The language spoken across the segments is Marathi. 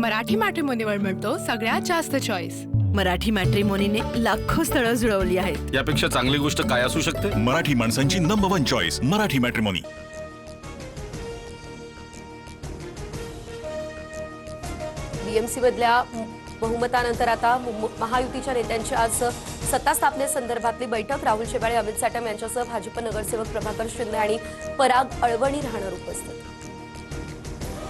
मराठी मॅट्रिमोनीवर मिळतो सगळ्यात जास्त चॉईस। मराठी मॅट्रिमोनीने लाखो स्थळं जुळवली आहेत। यापेक्षा चांगली गोष्ट काय असू शकते? मराठी माणसांची number 1 choice Marathi matrimony. BMC मधल्या बहुमतानंतर आता महायुतीच्या नेत्यांची आज सत्ता स्थापनेसंदर्भातली बैठक। राहुल शेवाळे, अमित साटम यांच्यासह भाजप नगरसेवक प्रभाकर शिंदे आणि पराग अळवणी राहणार उपस्थित।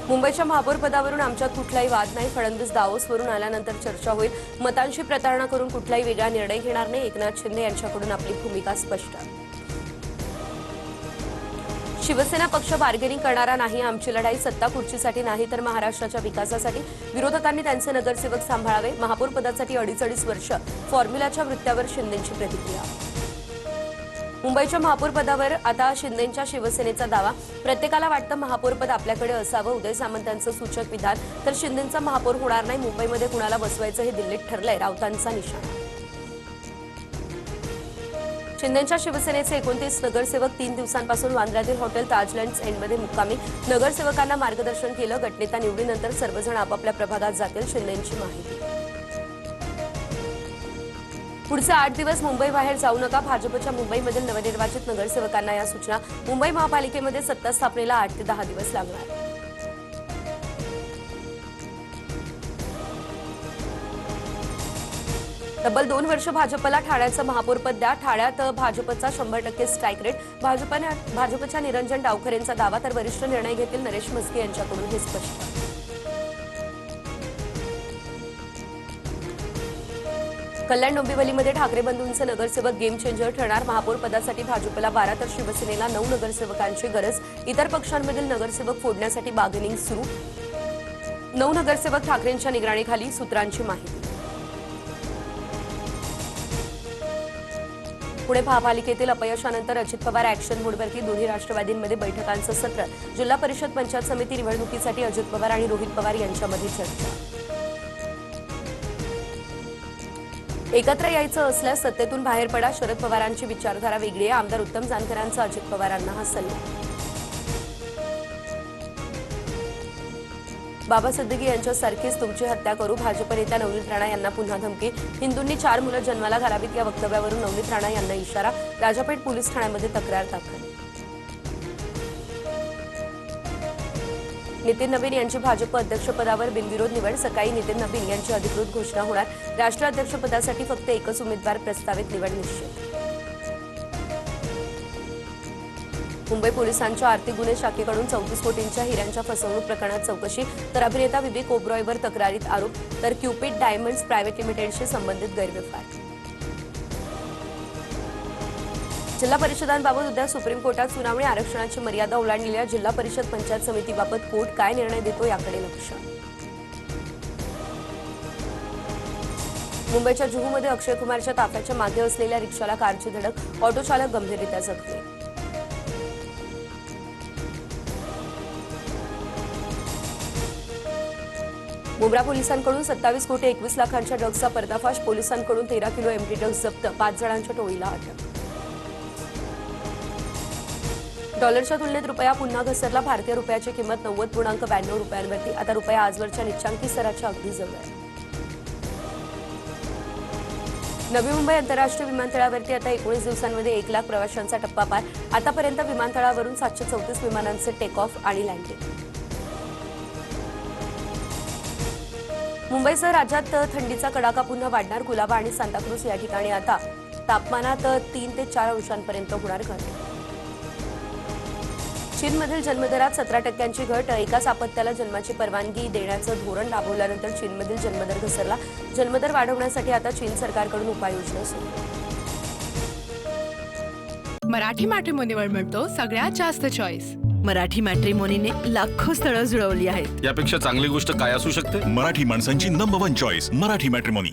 मुंबईच्या महापौर पदावरून आमच्यात कुठलाही वाद नाही। फडणवीस दावोसवरून आल्यानंतर चर्चा होईल। मतांशी प्रतारणा करून कुठलाही वेगळा निर्णय घेणार नाही। एकनाथ शिंदे यांच्याकडून आपली भूमिका स्पष्ट। शिवसेना पक्ष बार्गेनिंग करणारा नाही। आमची लढाई सत्ता खुर्चीसाठी नाही तर महाराष्ट्राच्या विकासासाठी। विरोधकांनी त्यांचे नगरसेवक सांभाळावे। महापौर पदासाठी 2.5 वर्ष फॉर्म्युलाच्या वृत्तावर शिंदेंची प्रतिक्रिया। मुंबईच्या महापौर पदावर आता शिंदेंच्या शिवसेनेचा दावा। प्रत्येकाला वाटतं महापौरपद आपल्याकडे असावं। उदय सामंतांचं सूचक विधान। तर शिंदेंचा महापौर होणार नाही। मुंबईमध्ये कुणाला बसवायचं हे दिल्लीत ठरलंय, राऊतांचा निशाणा। शिंदेंच्या शिवसेनेचे 29 नगरसेवक 3 दिवसांपासून वांद्र्यातील हॉटेल ताजलँड्स एंडमध्ये मुक्कामी। नगरसेवकांना मार्गदर्शन केलं। गटनेता निवडीनंतर सर्वजण आपापल्या प्रभागात जातील, शिंदेंची माहिती। पुढचे 8 दिवस मुंबई बाहेर जाऊ नका। भाजपच्या मुंबईमधील नवनिर्वाचित नगरसेवकांना या सूचना। मुंबई महापालिकेमध्ये सत्ता स्थापनेला 8 ते 10 दिवस लागणार। तब्बल 2 वर्ष भाजपला ठाण्याचं महापौरपद द्या। ठाण्यात भाजपचा 100% स्ट्राईक रेट। भाजपच्या निरंजन डावखरेंचा दावा। तर वरिष्ठ निर्णय घेतील नरेश म्हस्के यांच्याकडून हे स्पष्ट। कल्याण डोंबिवलीमध्ये ठाकरे बंधूंचे नगरसेवक गेम चेंजर ठरणार। महापौर पदासाठी भाजपला 12 तर शिवसेनेला 9 नगरसेवकांची गरज। इतर पक्षांमधील नगरसेवक फोडण्यासाठी बार्गेनिंग सुरू। 9 नगरसेवक ठाकरेंच्या निगराणीखाली, सूत्रांची माहिती। पुणे महापालिकेतील अपयशानंतर अजित पवार ॲक्शन मोडवरती। दोन्ही राष्ट्रवादींमध्ये बैठकांचं सत्र। जिल्हा परिषद पंचायत समिती निवडणुकीसाठी अजित पवार आणि रोहित पवार यांच्यामध्ये चर्चा। एकत्र यायचं असल्यास सत्तेतून बाहेर पडा। शरद पवारांची विचारधारा वेगळी आहे। आमदार उत्तम जानकरांचा अजित पवारांना हा सल्ला। बाबा सिद्दीकी यांच्यासारखीच तुमची हत्या करू। भाजप नेत्या नवनीत राणा यांना पुन्हा धमकी। हिंदूंनी 4 मुलं जन्माला घालावीत या वक्तव्यावरून नवनीत राणा यांना इशारा। राजापेठ पोलीस ठाण्यामध्ये तक्रार दाखल। नितीन नवीन यांची भाजप अध्यक्षपदावर बिनविरोध निवड। सकाळी नितीन नवीन यांची अधिकृत घोषणा होणार। राष्ट्राध्यक्षपदासाठी फक्त एकच उमेदवार प्रस्तावित, निवड निश्चित। मुंबई पोलिसांच्या आर्थिक गुन्हे शाखेकडून 34 कोटींच्या हिऱ्यांच्या फसवणूक प्रकरणात चौकशी। तर अभिनेता विवेक ओबरॉयवर तक्रारीत आरोप। तर क्युपिड डायमंड्स प्रायव्हेट लिमिटेडशी संबंधित गैरव्यवहार। जिल्हा परिषदांबाबत उद्या सुप्रीम कोर्टात सुनावणी। आरक्षणाची मर्यादा ओलांडलेल्या जिल्हा परिषद पंचायत समितीबाबत कोर्ट काय निर्णय देतो याकडे लक्ष। मुंबईच्या जुहूमध्ये अक्षय कुमारच्या ताफ्याच्या मागे असलेल्या रिक्षाला कारची धडक। ऑटो चालक गंभीररित्या जखमी। मुंब्रा पोलिसांकडून 27 कोटी 21 लाखांच्या ड्रग्जचा पर्दाफाश। पोलिसांकडून 13 किलो एमडी ड्रग्ज जप्त। 5 जणांच्या टोळीला अटक। डॉलरच्या तुलनेत रुपया पुन्हा घसरला। भारतीय रुपयाची किंमत 90.92 रुपयांवरती। आता रुपया आजवरच्या निच्चांकी स्तराच्या अगदी जवळ आहे। नवी मुंबई आंतरराष्ट्रीय विमानतळावरती आता 19 दिवसांमध्ये 1 लाख प्रवाशांचा टप्पा पार। आतापर्यंत विमानतळावरून 734 विमानांचे टेक ऑफ आणि लँडिंग। मुंबईसह राज्यात थंडीचा कडाका पुन्हा वाढणार। कुलाबा आणि सांताक्रूज या ठिकाणी आता तापमानात 3 ते 4 अंशांपर्यंत होणार घट। चीनमधील जन्मदरात 17% घट। एकाच अपत्याला जन्माची परवानगी देण्याचं धोरण राबवल्यानंतर चीनमधील जन्मदर घसरला। जन्मदर वाढवण्यासाठी आता चीन सरकारकडून उपाययोजना सुरू। मराठी मॅट्रिमोनीवर मिळतो सगळ्यात जास्त चॉईस। मराठी मॅट्रिमोनीने लाखो स्थळं जुळवली आहेत। यापेक्षा चांगली गोष्ट काय असू शकते? मराठी माणसांची नंबर 1 चॉईस मराठी मॅट्रिमोनी।